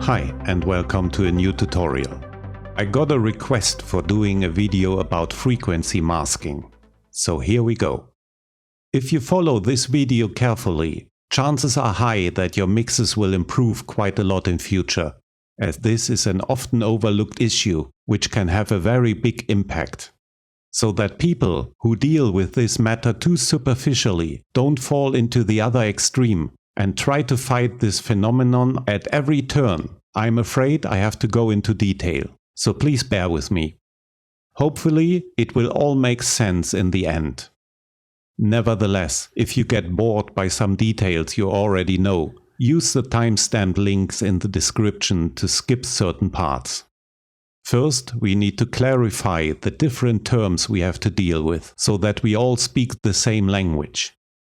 Hi and welcome to a new tutorial. I got a request for doing a video about frequency masking. So here we go. If you follow this video carefully, chances are high that your mixes will improve quite a lot in future, as this is an often overlooked issue which can have a very big impact. So that people who deal with this matter too superficially don't fall into the other extreme and try to fight this phenomenon at every turn, I'm afraid I have to go into detail, so please bear with me. Hopefully it will all make sense in the end. Nevertheless, if you get bored by some details you already know, use the timestamp links in the description to skip certain parts. First, we need to clarify the different terms we have to deal with, so that we all speak the same language.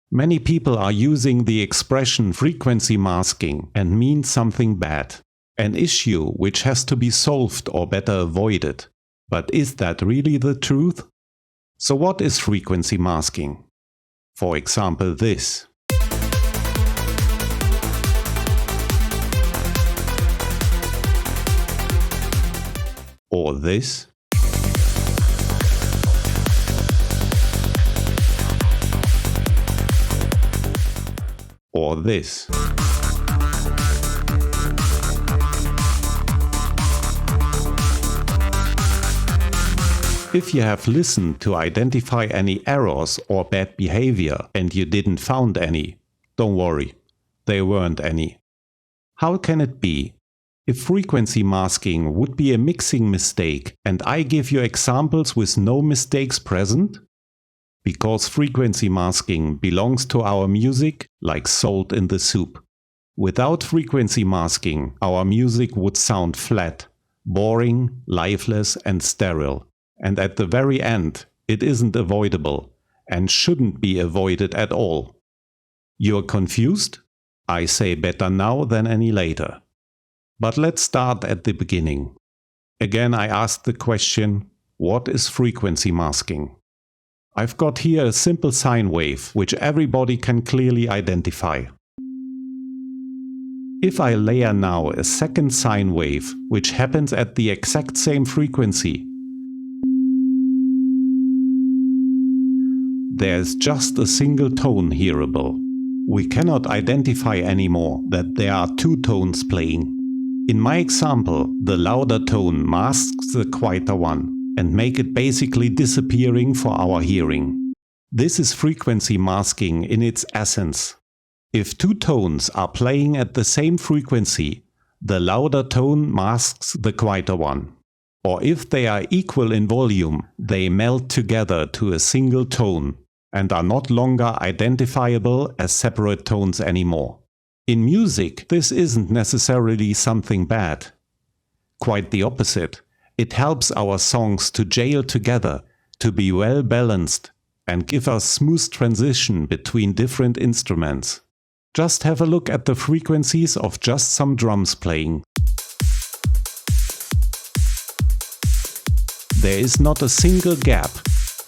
Many people are using the expression frequency masking and mean something bad, an issue which has to be solved or better avoided. But is that really the truth? So what is frequency masking? For example, this. Or this. Or this. If you have listened to identify any errors or bad behavior and you didn't found any, don't worry, there weren't any. How can it be? If frequency masking would be a mixing mistake and I give you examples with no mistakes present? Because frequency masking belongs to our music like salt in the soup. Without frequency masking, our music would sound flat, boring, lifeless and sterile. And at the very end, it isn't avoidable and shouldn't be avoided at all. You're confused? I say better now than any later. But let's start at the beginning. Again, I ask the question, what is frequency masking? I've got here a simple sine wave, which everybody can clearly identify. If I layer now a second sine wave, which happens at the exact same frequency, there's just a single tone hearable. We cannot identify anymore that there are two tones playing. In my example, the louder tone masks the quieter one and make it basically disappearing for our hearing. This is frequency masking in its essence. If two tones are playing at the same frequency, the louder tone masks the quieter one. Or if they are equal in volume, they melt together to a single tone and are not longer identifiable as separate tones anymore. In music, this isn't necessarily something bad. Quite the opposite. It helps our songs to gel together, to be well balanced, and give us smooth transition between different instruments. Just have a look at the frequencies of just some drums playing. There is not a single gap.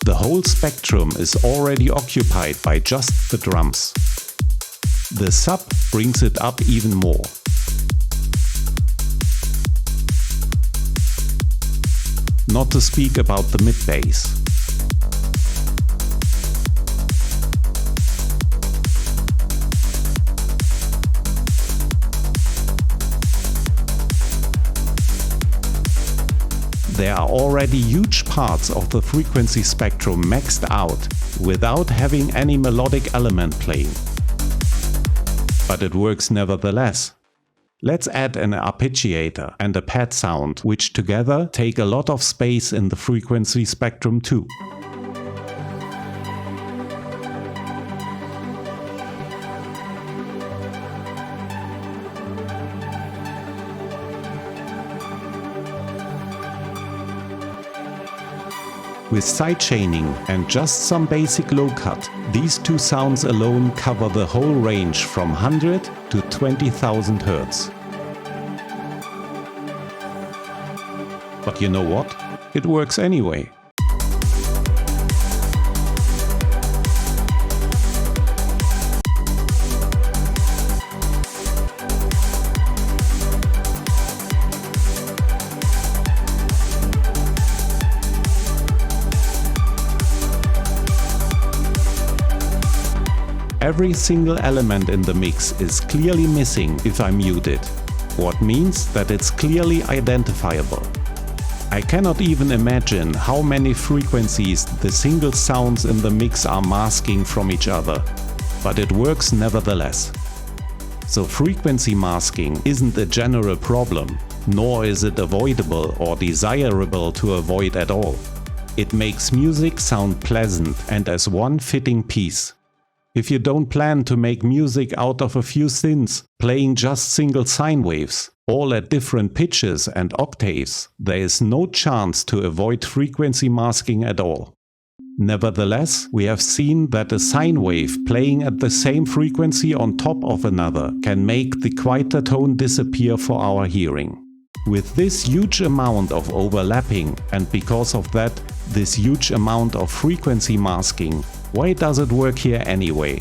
The whole spectrum is already occupied by just the drums. The sub brings it up even more. Not to speak about the mid-bass. There are already huge parts of the frequency spectrum maxed out without having any melodic element playing. But it works nevertheless. Let's add an arpeggiator and a pad sound, which together take a lot of space in the frequency spectrum too. With sidechaining and just some basic low cut, these two sounds alone cover the whole range from 100 to 20,000 Hz. But you know what? It works anyway. Every single element in the mix is clearly missing if I mute it, what means that it's clearly identifiable. I cannot even imagine how many frequencies the single sounds in the mix are masking from each other, but it works nevertheless. So frequency masking isn't a general problem, nor is it avoidable or desirable to avoid at all. It makes music sound pleasant and as one fitting piece. If you don't plan to make music out of a few synths playing just single sine waves, all at different pitches and octaves, there is no chance to avoid frequency masking at all. Nevertheless, we have seen that a sine wave playing at the same frequency on top of another can make the quieter tone disappear for our hearing. With this huge amount of overlapping and because of that, this huge amount of frequency masking, why does it work here anyway?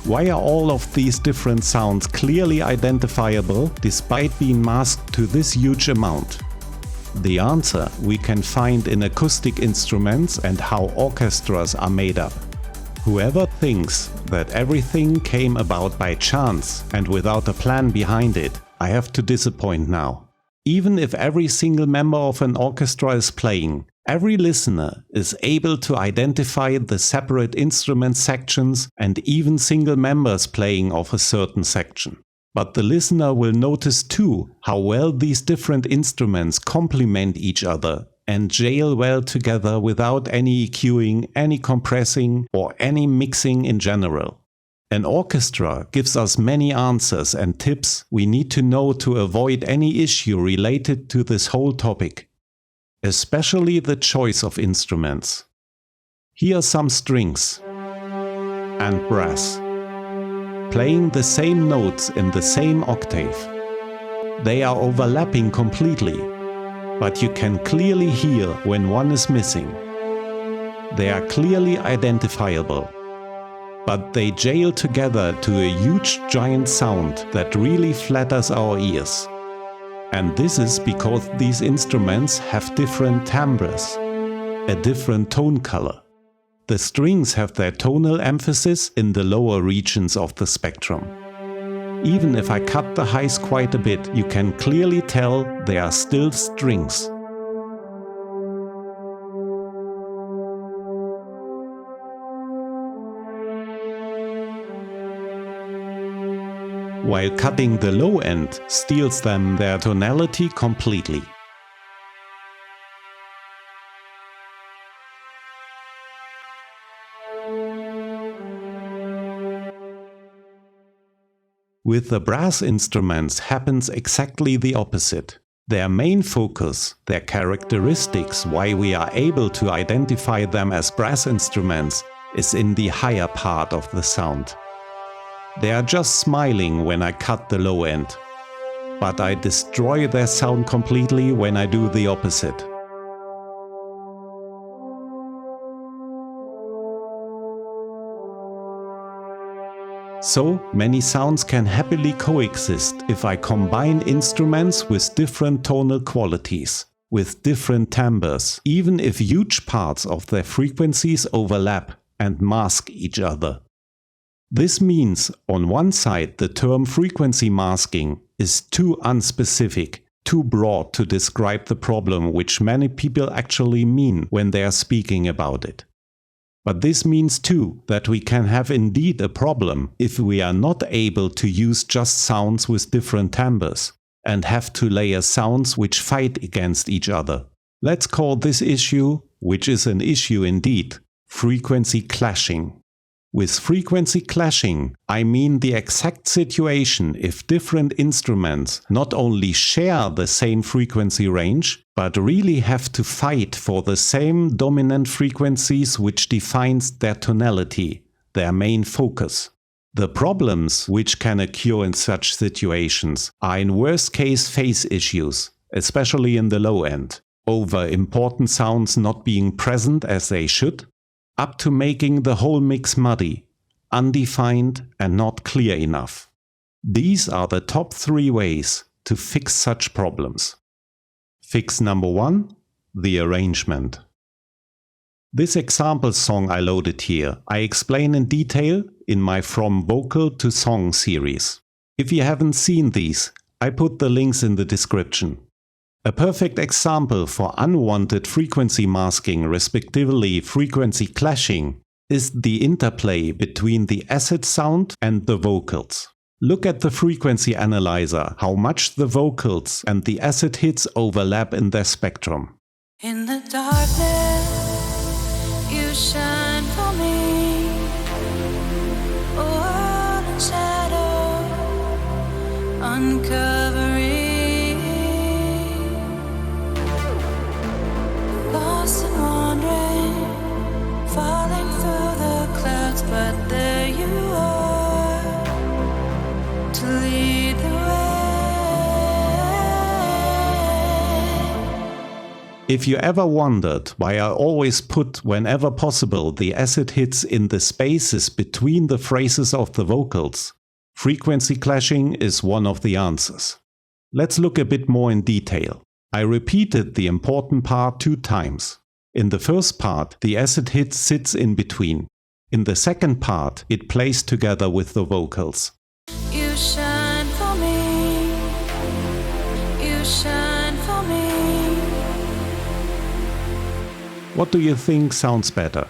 Why are all of these different sounds clearly identifiable despite being masked to this huge amount? The answer we can find in acoustic instruments and how orchestras are made up. Whoever thinks that everything came about by chance and without a plan behind it, I have to disappoint now. Even if every single member of an orchestra is playing, every listener is able to identify the separate instrument sections and even single members playing of a certain section. But the listener will notice too how well these different instruments complement each other and gel well together without any EQing, any compressing or any mixing in general. An orchestra gives us many answers and tips we need to know to avoid any issue related to this whole topic. Especially the choice of instruments. Here are some strings and brass, playing the same notes in the same octave. They are overlapping completely, but you can clearly hear when one is missing. They are clearly identifiable, but they gel together to a huge giant sound that really flatters our ears. And this is because these instruments have different timbres, a different tone color. The strings have their tonal emphasis in the lower regions of the spectrum. Even if I cut the highs quite a bit, you can clearly tell they are still strings. While cutting the low end steals them their tonality completely. With the brass instruments happens exactly the opposite. Their main focus, their characteristics, why we are able to identify them as brass instruments, is in the higher part of the sound. They are just smiling when I cut the low end, but I destroy their sound completely when I do the opposite. So many sounds can happily coexist if I combine instruments with different tonal qualities, with different timbres, even if huge parts of their frequencies overlap and mask each other. This means, on one side, the term frequency masking is too unspecific, too broad to describe the problem which many people actually mean when they are speaking about it. But this means too that we can have indeed a problem if we are not able to use just sounds with different timbres and have to layer sounds which fight against each other. Let's call this issue, which is an issue indeed, frequency clashing. With frequency clashing, I mean the exact situation if different instruments not only share the same frequency range, but really have to fight for the same dominant frequencies which defines their tonality, their main focus. The problems which can occur in such situations are in worst case phase issues, especially in the low end, over important sounds not being present as they should, up to making the whole mix muddy, undefined and not clear enough. These are the top 3 ways to fix such problems. Fix number 1, the arrangement. This example song I loaded here, I explain in detail in my From Vocal to Song series. If you haven't seen these, I put the links in the description. A perfect example for unwanted frequency masking, respectively frequency clashing, is the interplay between the acid sound and the vocals. Look at the frequency analyzer, how much the vocals and the acid hits overlap in their spectrum. In the darkness, you shine for me. All in shadow, uncovering. Lost and wandering, falling through the clouds, but there you are to lead the way. If you ever wondered why I always put, whenever possible, the acid hits in the spaces between the phrases of the vocals, frequency clashing is one of the answers. Let's look a bit more in detail. I repeated the important part 2 times. In the first part, the acid hit sits in between. In the second part, it plays together with the vocals. You shine for me. You shine for me. What do you think sounds better?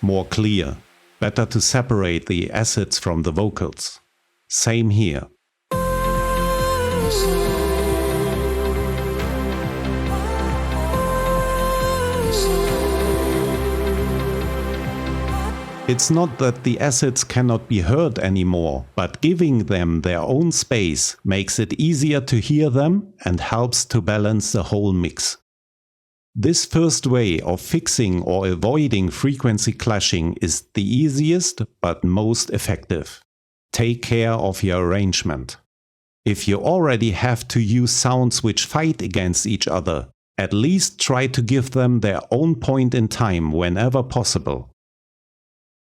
More clear? Better to separate the acids from the vocals? Same here. It's not that the acids cannot be heard anymore, but giving them their own space makes it easier to hear them and helps to balance the whole mix. This first way of fixing or avoiding frequency clashing is the easiest but most effective. Take care of your arrangement. If you already have to use sounds which fight against each other, at least try to give them their own point in time whenever possible.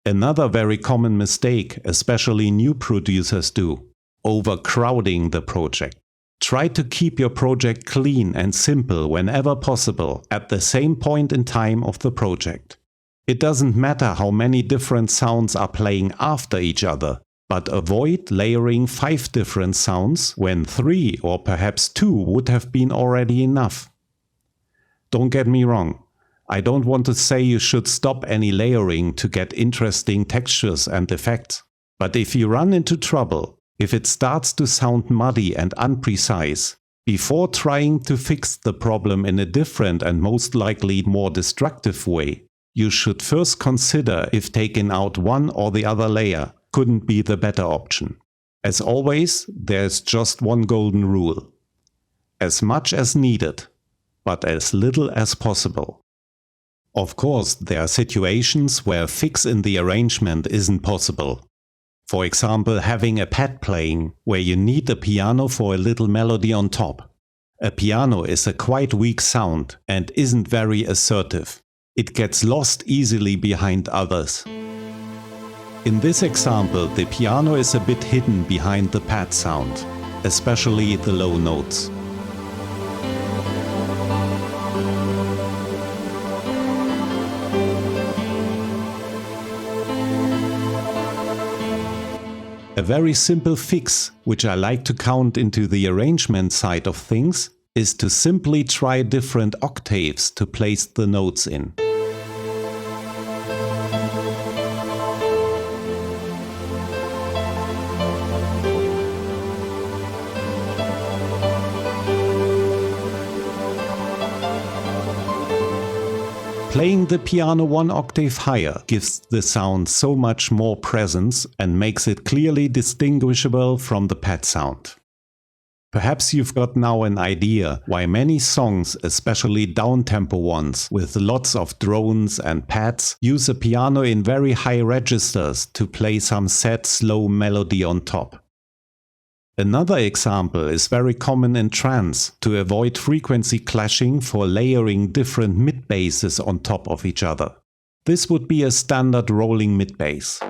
Another very common mistake, especially new producers do, overcrowding the project. Try to keep your project clean and simple whenever possible at the same point in time of the project. It doesn't matter how many different sounds are playing after each other, but avoid layering 5 different sounds when 3 or perhaps 2 would have been already enough. Don't get me wrong. I don't want to say you should stop any layering to get interesting textures and effects. But if you run into trouble, if it starts to sound muddy and unprecise, before trying to fix the problem in a different and most likely more destructive way, you should first consider if taking out one or the other layer couldn't be the better option. As always, there's just one golden rule. As much as needed, but as little as possible. Of course, there are situations where a fix in the arrangement isn't possible. For example, having a pad playing, where you need a piano for a little melody on top. A piano is a quite weak sound and isn't very assertive. It gets lost easily behind others. In this example, the piano is a bit hidden behind the pad sound, especially the low notes. A very simple fix, which I like to count into the arrangement side of things, is to simply try different octaves to place the notes in. Playing the piano 1 octave higher gives the sound so much more presence and makes it clearly distinguishable from the pad sound. Perhaps you've got now an idea why many songs, especially down-tempo ones with lots of drones and pads, use a piano in very high registers to play some sad slow melody on top. Another example is very common in trance, to avoid frequency clashing for layering different mid-basses on top of each other. This would be a standard rolling mid-bass.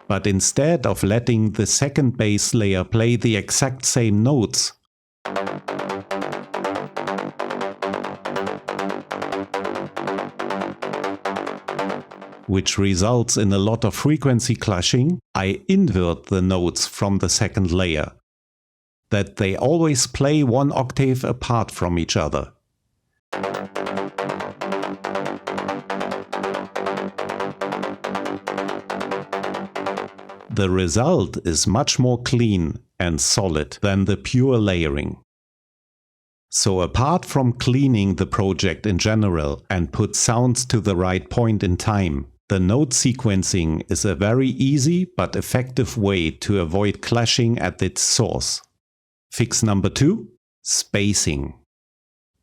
But instead of letting the second bass layer play the exact same notes, which results in a lot of frequency clashing, I invert the notes from the second layer, that they always play one octave apart from each other. The result is much more clean and solid than the pure layering. So apart from cleaning the project in general and put sounds to the right point in time, the note sequencing is a very easy but effective way to avoid clashing at its source. Fix number 2: spacing.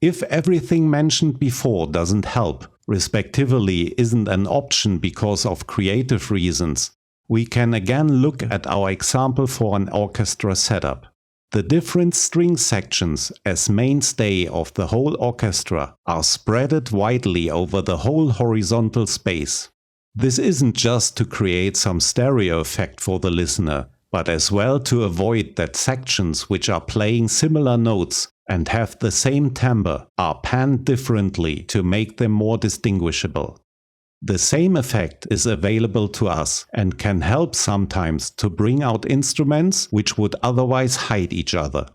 If everything mentioned before doesn't help, respectively isn't an option because of creative reasons, we can again look at our example for an orchestra setup. The different string sections as mainstay of the whole orchestra are spread widely over the whole horizontal space. This isn't just to create some stereo effect for the listener, but as well to avoid that sections which are playing similar notes and have the same timbre are panned differently to make them more distinguishable. The same effect is available to us and can help sometimes to bring out instruments which would otherwise hide each other.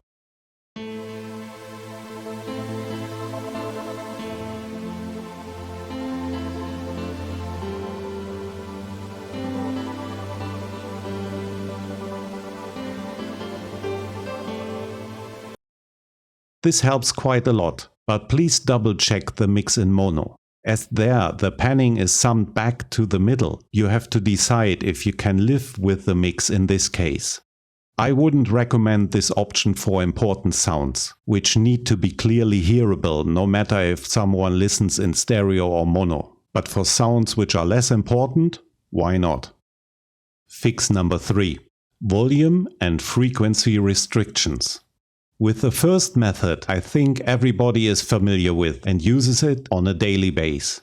This helps quite a lot, but please double check the mix in mono. As there the panning is summed back to the middle, you have to decide if you can live with the mix in this case. I wouldn't recommend this option for important sounds, which need to be clearly hearable no matter if someone listens in stereo or mono. But for sounds which are less important, why not? Fix number 3: volume and frequency restrictions. With the first method, I think everybody is familiar with and uses it on a daily basis.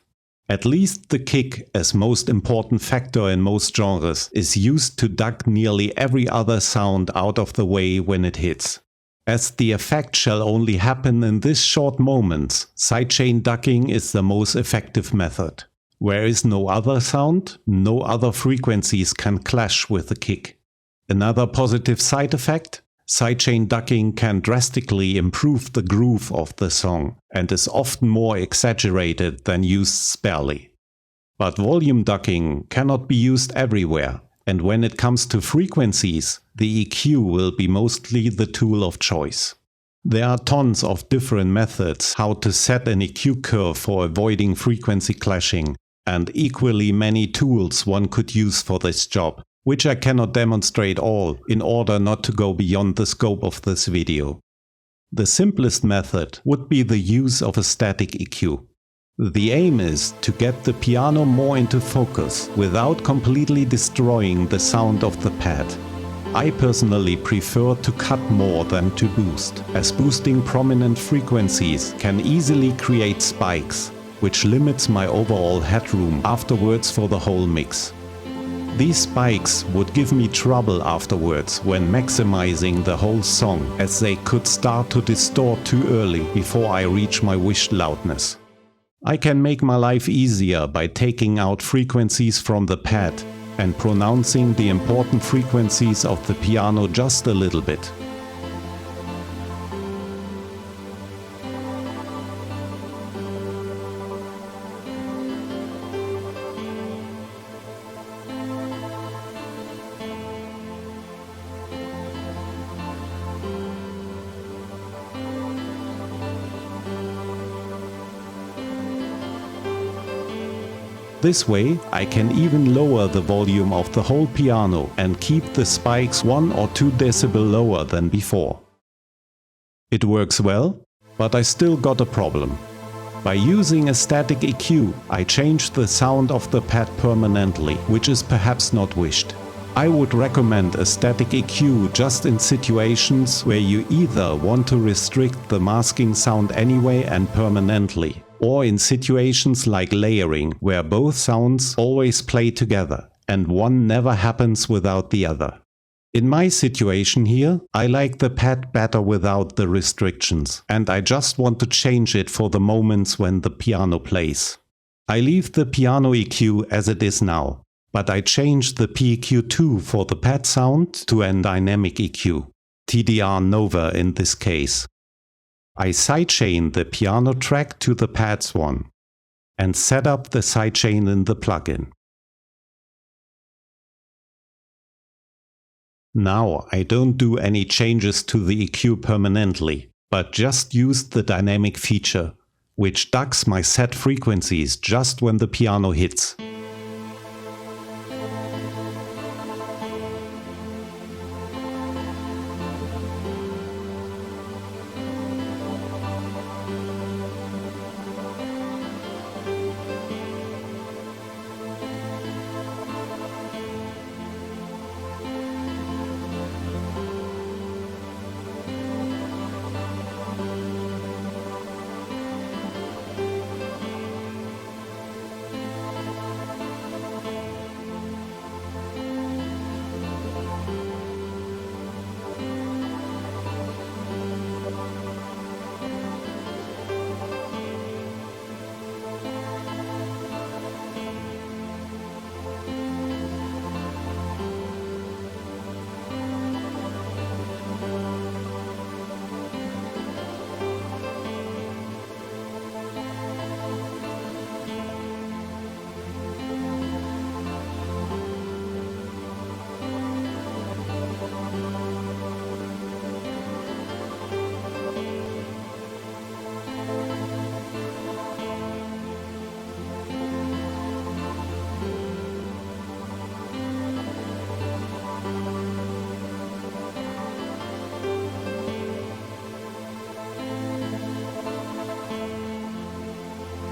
At least the kick, as most important factor in most genres, is used to duck nearly every other sound out of the way when it hits. As the effect shall only happen in this short moments, sidechain ducking is the most effective method. Where is no other sound, no other frequencies can clash with the kick. Another positive side effect: sidechain ducking can drastically improve the groove of the song and is often more exaggerated than used sparely. But volume ducking cannot be used everywhere, and when it comes to frequencies, the EQ will be mostly the tool of choice. There are tons of different methods how to set an EQ curve for avoiding frequency clashing, and equally many tools one could use for this job, which I cannot demonstrate all in order not to go beyond the scope of this video. The simplest method would be the use of a static EQ. The aim is to get the piano more into focus without completely destroying the sound of the pad. I personally prefer to cut more than to boost, as boosting prominent frequencies can easily create spikes, which limits my overall headroom afterwards for the whole mix. These spikes would give me trouble afterwards when maximizing the whole song, as they could start to distort too early before I reach my wished loudness. I can make my life easier by taking out frequencies from the pad and pronouncing the important frequencies of the piano just a little bit. This way, I can even lower the volume of the whole piano and keep the spikes 1 or 2 decibel lower than before. It works well, but I still got a problem. By using a static EQ, I changed the sound of the pad permanently, which is perhaps not wished. I would recommend a static EQ just in situations where you either want to restrict the masking sound anyway and permanently, or in situations like layering, where both sounds always play together, and one never happens without the other. In my situation here, I like the pad better without the restrictions, and I just want to change it for the moments when the piano plays. I leave the piano EQ as it is now, but I changed the PEQ2 for the pad sound to a dynamic EQ, TDR Nova in this case. I sidechain the piano track to the pads one and set up the sidechain in the plugin. Now I don't do any changes to the EQ permanently, but just use the dynamic feature, which ducks my set frequencies just when the piano hits.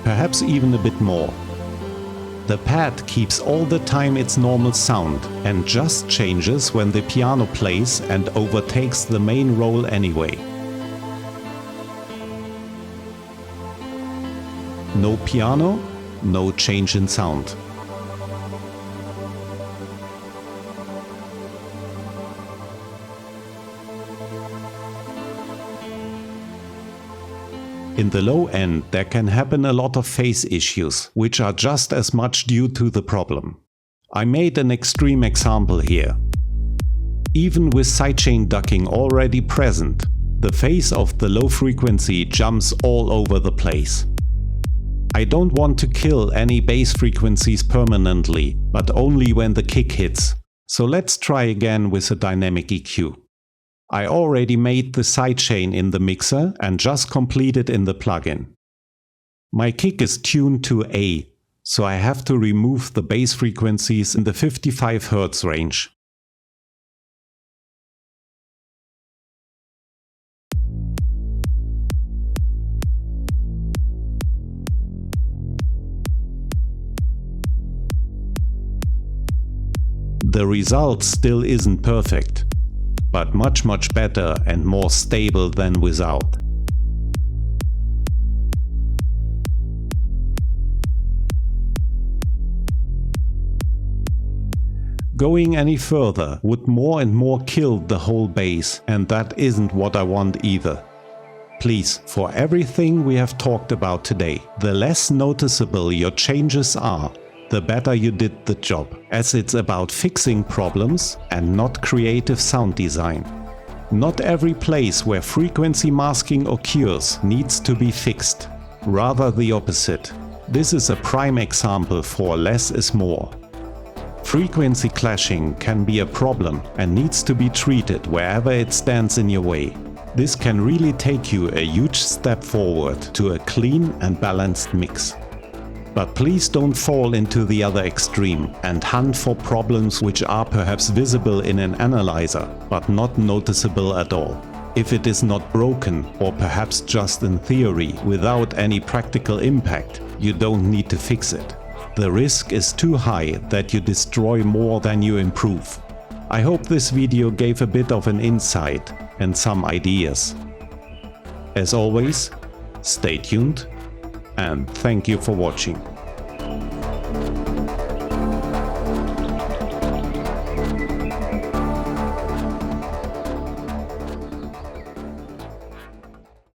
Perhaps even a bit more. The pad keeps all the time its normal sound and just changes when the piano plays and overtakes the main role anyway. No piano, no change in sound. In the low end, there can happen a lot of phase issues, which are just as much due to the problem. I made an extreme example here. Even with sidechain ducking already present, the phase of the low frequency jumps all over the place. I don't want to kill any bass frequencies permanently, but only when the kick hits. So let's try again with a dynamic EQ. I already made the sidechain in the mixer and just completed in the plugin. My kick is tuned to A, so I have to remove the bass frequencies in the 55 Hz range. The result still isn't perfect, but much better and more stable than without. Going any further would more and more kill the whole bass, and that isn't what I want either. Please, for everything we have talked about today, the less noticeable your changes are, the better you did the job, as it's about fixing problems and not creative sound design. Not every place where frequency masking occurs needs to be fixed, rather the opposite. This is a prime example for less is more. Frequency clashing can be a problem and needs to be treated wherever it stands in your way. This can really take you a huge step forward to a clean and balanced mix. But please don't fall into the other extreme and hunt for problems which are perhaps visible in an analyzer, but not noticeable at all. If it is not broken, or perhaps just in theory without any practical impact, you don't need to fix it. The risk is too high that you destroy more than you improve. I hope this video gave a bit of an insight and some ideas. As always, stay tuned and thank you for watching.